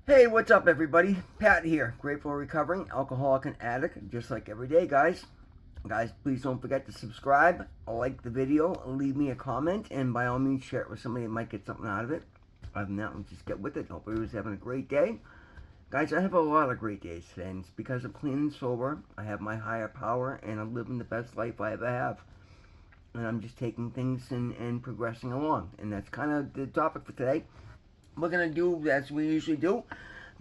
Hey, what's up, everybody? Pat here, grateful recovering alcoholic and addict, just like every day, guys. Guys, please don't forget to subscribe, like the video, leave me a comment, and by all means, share it with somebody that might get something out of it. Other than that, let's just get with it. Hope everyone's having a great day. Guys, I have a lot of great days today, and it's because I'm clean and sober. I have my higher power, and I'm living the best life I ever have. And I'm just taking things and progressing along. And that's kind of the topic for today. We're going to do, as we usually do,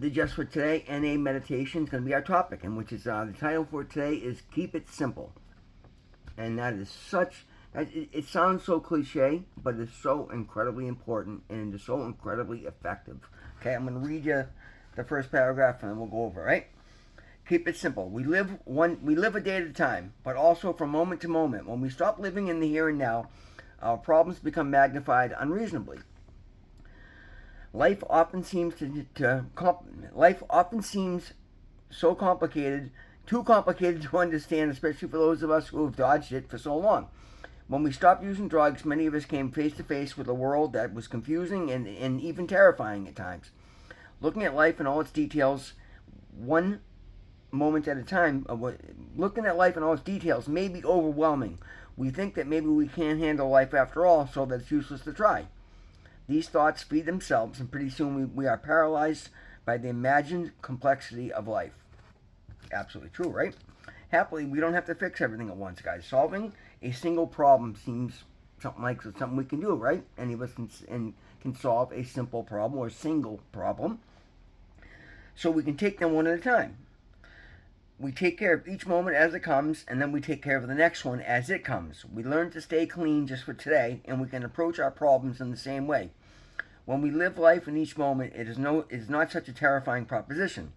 the Just for Today NA meditation is going to be our topic, and which is the title for today is Keep It Simple. And that is such, it sounds so cliche, but it's so incredibly important and it is so incredibly effective. Okay, I'm going to read you the first paragraph and then we'll go over, right? Keep it simple. We live a day at a time, but also from moment to moment. When we stop living in the here and now, our problems become magnified unreasonably. Life often seems so complicated, too complicated to understand, especially for those of us who have dodged it for so long. When we stopped using drugs, many of us came face to face with a world that was confusing and even terrifying at times. Looking at life in all its details, one moment at a time, looking at life in all its details may be overwhelming. We think that maybe we can't handle life after all, so that it's useless to try. These thoughts feed themselves, and pretty soon we are paralyzed by the imagined complexity of life. Absolutely true, right? Happily, we don't have to fix everything at once, guys. Solving a single problem seems something we can do, right? Any of us can solve a simple problem or a single problem. So we can take them one at a time. We take care of each moment as it comes, and then we take care of the next one as it comes. We learn to stay clean just for today, and we can approach our problems in the same way. When we live life in each moment, it is not such a terrifying proposition.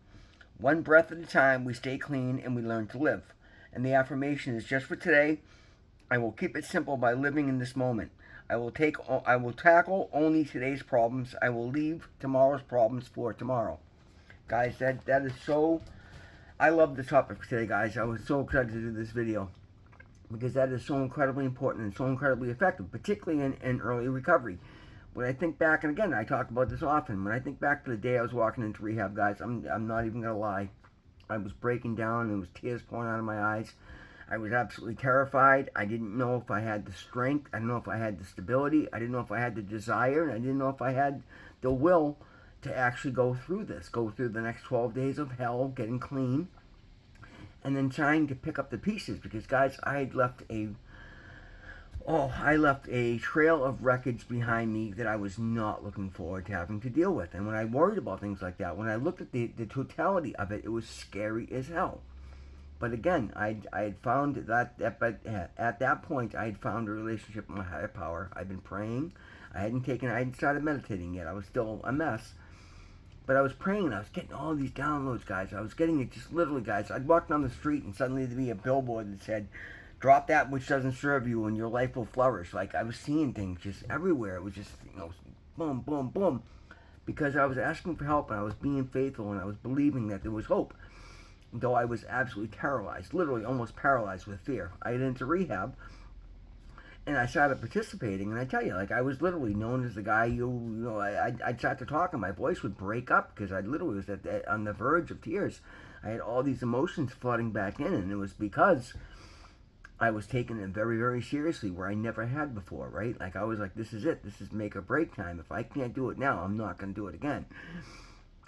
One breath at a time, we stay clean and we learn to live. And the affirmation is just for today. I will keep it simple by living in this moment. I will tackle only today's problems. I will leave tomorrow's problems for tomorrow. Guys, that is so. I love the topic for today, guys. I was so excited to do this video because that is so incredibly important and so incredibly effective, particularly in early recovery. When I think back, and again, I talk about this often, when I think back to the day I was walking into rehab, guys, I'm not even going to lie. I was breaking down. There was tears pouring out of my eyes. I was absolutely terrified. I didn't know if I had the strength. I didn't know if I had the stability. I didn't know if I had the desire. And I didn't know if I had the will to actually go through this, go through the next 12 days of hell, getting clean, and then trying to pick up the pieces. Because, guys, I left a trail of wreckage behind me that I was not looking forward to having to deal with. And when I worried about things like that, when I looked at the totality of it, it was scary as hell. But again, I had found that at that point, I had found a relationship with my higher power. I'd been praying. I hadn't started meditating yet. I was still a mess. But I was praying and I was getting all these downloads, guys. I was getting it just literally, guys. I'd walk down the street and suddenly there'd be a billboard that said, "Drop that which doesn't serve you and your life will flourish." Like, I was seeing things just everywhere. It was just, boom, boom, boom. Because I was asking for help and I was being faithful and I was believing that there was hope. Though I was absolutely paralyzed, literally almost paralyzed with fear. I got into rehab and I started participating, and I tell you, like, I was literally known as the guy I'd start to talk and my voice would break up because I literally was on the verge of tears. I had all these emotions flooding back in, and it was because I was taking it very, very seriously where I never had before, right? Like, I was like, this is it. This is make or break time. If I can't do it now, I'm not going to do it again.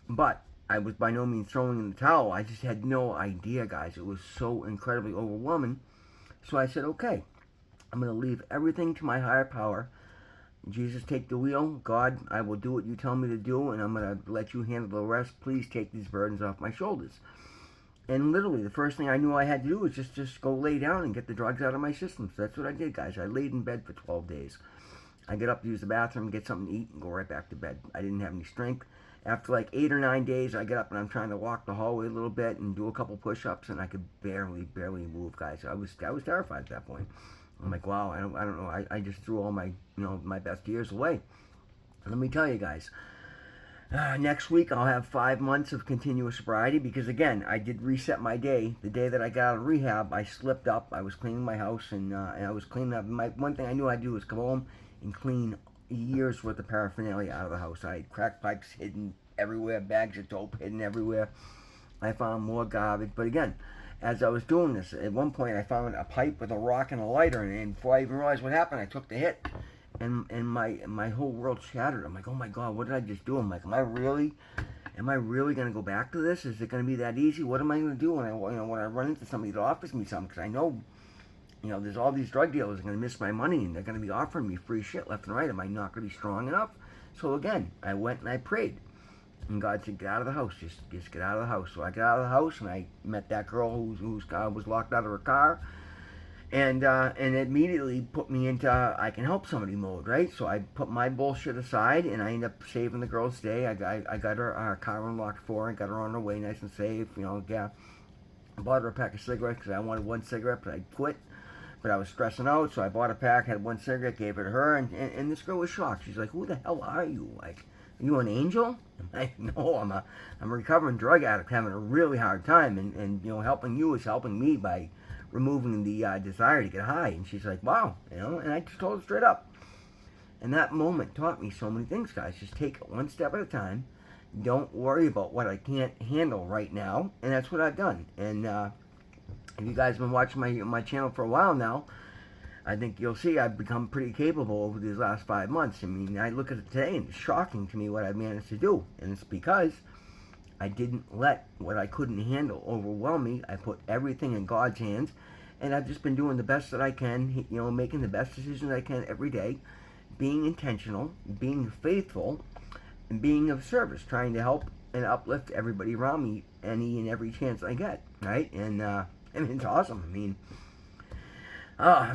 But I was by no means throwing in the towel. I just had no idea, guys. It was so incredibly overwhelming. So I said, okay, I'm going to leave everything to my higher power. Jesus, take the wheel. God, I will do what you tell me to do, and I'm going to let you handle the rest. Please take these burdens off my shoulders. And literally, the first thing I knew I had to do was just go lay down and get the drugs out of my system. So that's what I did, guys. I laid in bed for 12 days. I get up to use the bathroom, get something to eat, and go right back to bed. I didn't have any strength. After like 8 or 9 days, I get up and I'm trying to walk the hallway a little bit and do a couple push-ups, and I could barely move, guys. I was terrified at that point. I'm like, wow, I don't know. I just threw all my my best years away. And let me tell you, guys. Next week I'll have 5 months of continuous sobriety because, again, I did reset my day. The day that I got out of rehab, I slipped up. I was cleaning my house and I was cleaning up. One thing I knew I'd do was come home and clean years worth of paraphernalia out of the house. I had crack pipes hidden everywhere, bags of dope hidden everywhere. I found more garbage. But again, as I was doing this, at one point I found a pipe with a rock and a lighter, and before I even realized what happened, I took the hit, and my whole world shattered. I'm like, oh my god, what did I just do? I'm like, am I really gonna go back to this? Is it gonna be that easy? What am I gonna do when I run into somebody that offers me something? Because I know, there's all these drug dealers are gonna miss my money, and they're gonna be offering me free shit left and right. Am I not gonna be strong enough? So again, I went and I prayed. And God said, get out of the house. Just get out of the house. So I got out of the house, and I met that girl whose car was locked out of her car. And immediately put me into I can help somebody mode, right? So I put my bullshit aside, and I ended up saving the girl's day. I got her car unlocked for her, and got her on her way nice and safe. Yeah. I bought her a pack of cigarettes because I wanted one cigarette, but I quit. But I was stressing out, so I bought a pack, had one cigarette, gave it to her, and this girl was shocked. She's like, who the hell are you? Like, are you an angel? I'm like, no, I'm a recovering drug addict having a really hard time, and helping you is helping me by removing the desire to get high. And she's like, wow, and I just told her straight up. And that moment taught me so many things, guys. Just take it one step at a time. Don't worry about what I can't handle right now, and that's what I've done. And if you guys have been watching my channel for a while now, I think you'll see I've become pretty capable over these last 5 months. I mean, I look at it today, and it's shocking to me what I've managed to do. And it's because I didn't let what I couldn't handle overwhelm me. I put everything in God's hands, and I've just been doing the best that I can, making the best decisions I can every day, being intentional, being faithful, and being of service, trying to help and uplift everybody around me any and every chance I get, right? And it's awesome. I mean,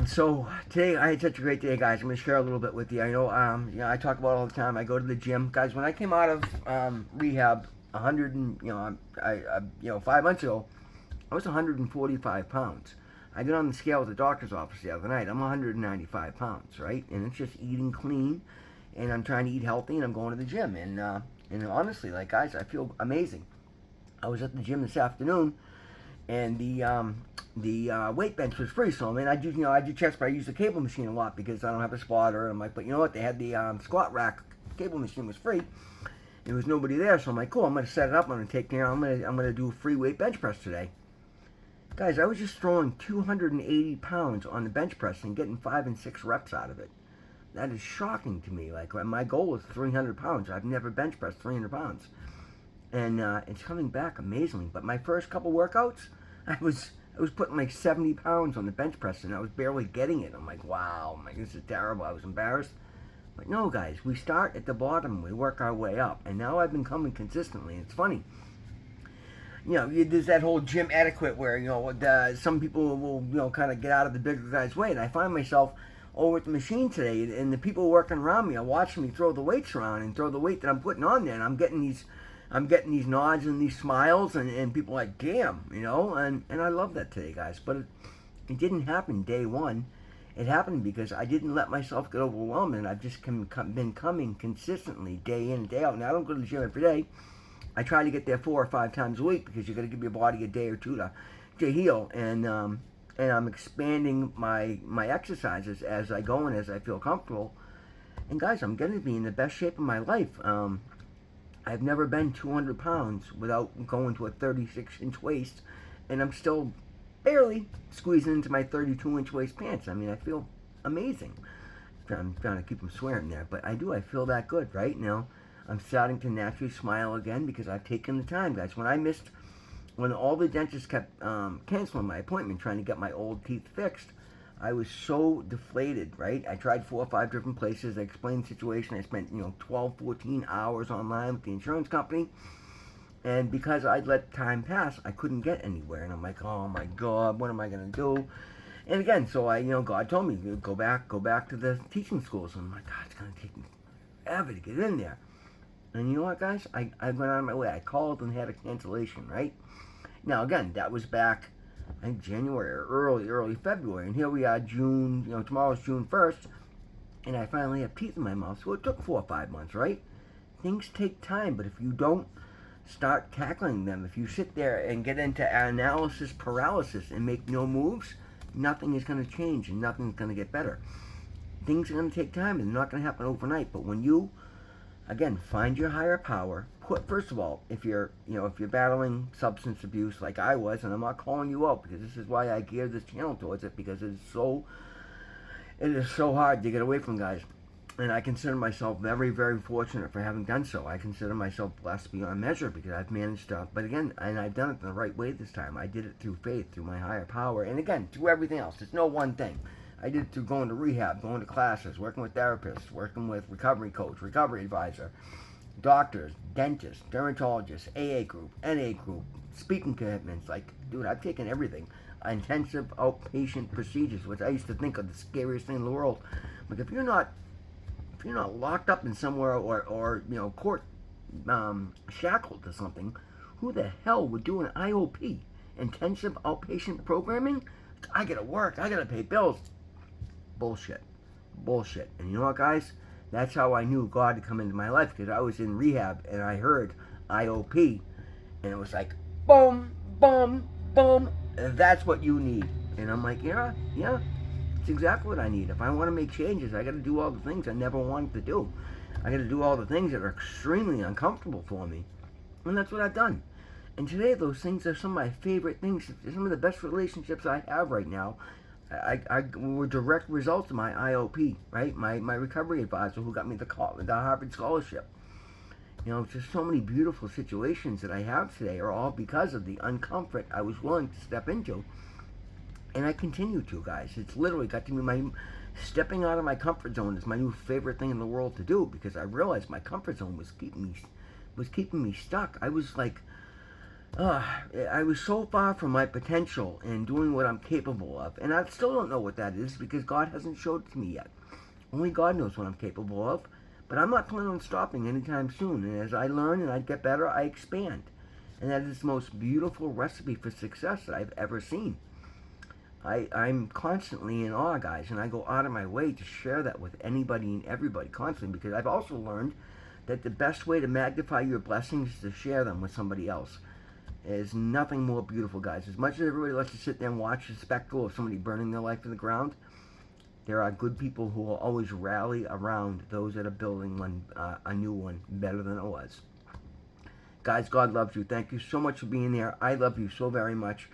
so today I had such a great day, guys. I'm going to share a little bit with you. I know, I talk about it all the time. I go to the gym, guys. When I came out of rehab, 5 months ago, I was 145 pounds. I got on the scale at the doctor's office the other night. I'm 195 pounds, right? And it's just eating clean, and I'm trying to eat healthy, and I'm going to the gym. And honestly, like, guys, I feel amazing. I was at the gym this afternoon, and the weight bench was free. So I do chest, but I use the cable machine a lot because I don't have a spotter. And I'm like, but you know what? They had the squat rack cable machine was free. There was nobody there, so I'm like, cool. I'm gonna set it up. I'm gonna do a free weight bench press today. Guys, I was just throwing 280 pounds on the bench press and getting 5 and 6 reps out of it. That is shocking to me. Like, my goal was 300 pounds. I've never bench pressed 300 pounds. And it's coming back amazingly. But my first couple workouts, I was putting like 70 pounds on the bench press, and I was barely getting it. I'm like, wow, this is terrible. I was embarrassed. But no, guys, we start at the bottom, we work our way up. And now I've been coming consistently. It's funny. There's that whole gym etiquette where, some people will, kind of get out of the bigger guy's way. And I find myself over at the machine today, and the people working around me are watching me throw the weights around and throw the weight that I'm putting on there. And I'm getting these nods and these smiles, and people are like, damn, and I love that today, guys. But it didn't happen day one. It happened because I didn't let myself get overwhelmed, and I've just been coming consistently day in and day out. Now, I don't go to the gym every day. I try to get there 4 or 5 times a week because you got to give your body a day or two to heal. And I'm expanding my exercises as I go and as I feel comfortable. And guys, I'm going to be in the best shape of my life. I've never been 200 pounds without going to a 36-inch waist, and I'm still barely squeezing into my 32-inch waist pants. I mean, I feel amazing. I'm trying to keep from swearing there, but I feel that good right now. I'm starting to naturally smile again because I've taken the time, guys. When all the dentists kept canceling my appointment trying to get my old teeth fixed, I was so deflated, right? I tried 4 or 5 different places. I explained the situation. I spent, 12, 14 hours online with the insurance company. And because I'd let time pass, I couldn't get anywhere. And I'm like, oh my God, what am I going to do? And again, so God told me, go back to the teaching schools. And I'm like, God, it's going to take me forever to get in there. And you know what, guys? I went out of my way. I called and had a cancellation, right? Now, again, that was back in January or early February. And here we are, June, tomorrow's June 1st. And I finally have teeth in my mouth. So it took 4 or 5 months, right? Things take time. But if you don't start tackling them, if you sit there and get into analysis paralysis and make no moves, nothing is going to change and nothing's going to get better. Things are going to take time and they're not going to happen overnight. But when you, again, find your higher power, first of all, if you're battling substance abuse like I was, and I'm not calling you out because this is why I geared this channel towards it, because it is so hard to get away from, guys. And I consider myself very, very fortunate for having done so. I consider myself blessed beyond measure because I've managed to, but again, and I've done it the right way this time. I did it through faith, through my higher power, and again, through everything else. There's no one thing. I did it through going to rehab, going to classes, working with therapists, working with recovery coach, recovery advisor, doctors, dentists, dermatologists, AA group, NA group, speaking commitments. Like, dude, I've taken everything. Intensive outpatient procedures, which I used to think are the scariest thing in the world. Like, if you're not locked up in somewhere or court shackled to something, who the hell would do an IOP, intensive outpatient programming? I gotta work, I gotta pay bills. Bullshit. And you know what, guys? That's how I knew God had come into my life, because I was in rehab and I heard IOP, and it was like, boom, boom, boom, and that's what you need. And I'm like, yeah, it's exactly what I need. If I want to make changes, I got to do all the things I never wanted to do. I got to do all the things that are extremely uncomfortable for me, and that's what I've done. And today, those things are some of my favorite things. Some of the best relationships I have right now I were direct results of my IOP, right? My recovery advisor who got me the Harvard scholarship. Just so many beautiful situations that I have today are all because of the uncomfort I was willing to step into. And I continue to, guys. It's literally got to be stepping out of my comfort zone is my new favorite thing in the world to do, because I realized my comfort zone was keeping me stuck. I was like, I was so far from my potential and doing what I'm capable of. And I still don't know what that is, because God hasn't showed it to me yet. Only God knows what I'm capable of. But I'm not planning on stopping anytime soon. And as I learn and I get better, I expand. And that is the most beautiful recipe for success that I've ever seen. I'm constantly in awe, guys, and I go out of my way to share that with anybody and everybody constantly, because I've also learned that the best way to magnify your blessings is to share them with somebody else. There's nothing more beautiful, guys. As much as everybody likes to sit there and watch the spectacle of somebody burning their life to the ground, there are good people who will always rally around those that are building a new one better than it was. Guys, God loves you. Thank you so much for being there. I love you so very much.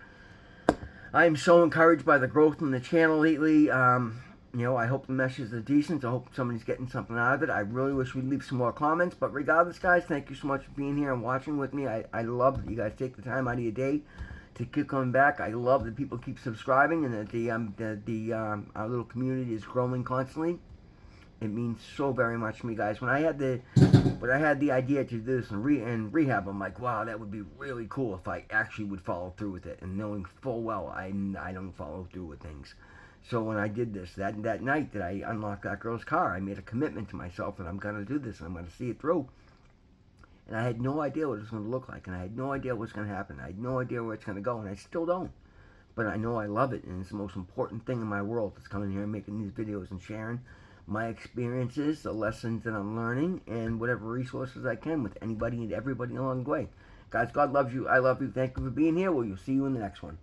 I am so encouraged by the growth in the channel lately. I hope the message is decent. I hope somebody's getting something out of it. I really wish we'd leave some more comments. But regardless, guys, thank you so much for being here and watching with me. I love that you guys take the time out of your day to keep coming back. I love that people keep subscribing and that our little community is growing constantly. It means so very much to me, guys. When I had the idea to do this in rehab, I'm like, wow, that would be really cool if I actually would follow through with it. And knowing full well I don't follow through with things. So when I did this, that night that I unlocked that girl's car, I made a commitment to myself that I'm going to do this and I'm going to see it through. And I had no idea what it was going to look like, and I had no idea what's going to happen. I had no idea where it's going to go, and I still don't. But I know I love it, and it's the most important thing in my world. It's coming here and making these videos and sharing my experiences, the lessons that I'm learning, and whatever resources I can with anybody and everybody along the way. Guys, God loves you. I love you. Thank you for being here. We'll see you in the next one.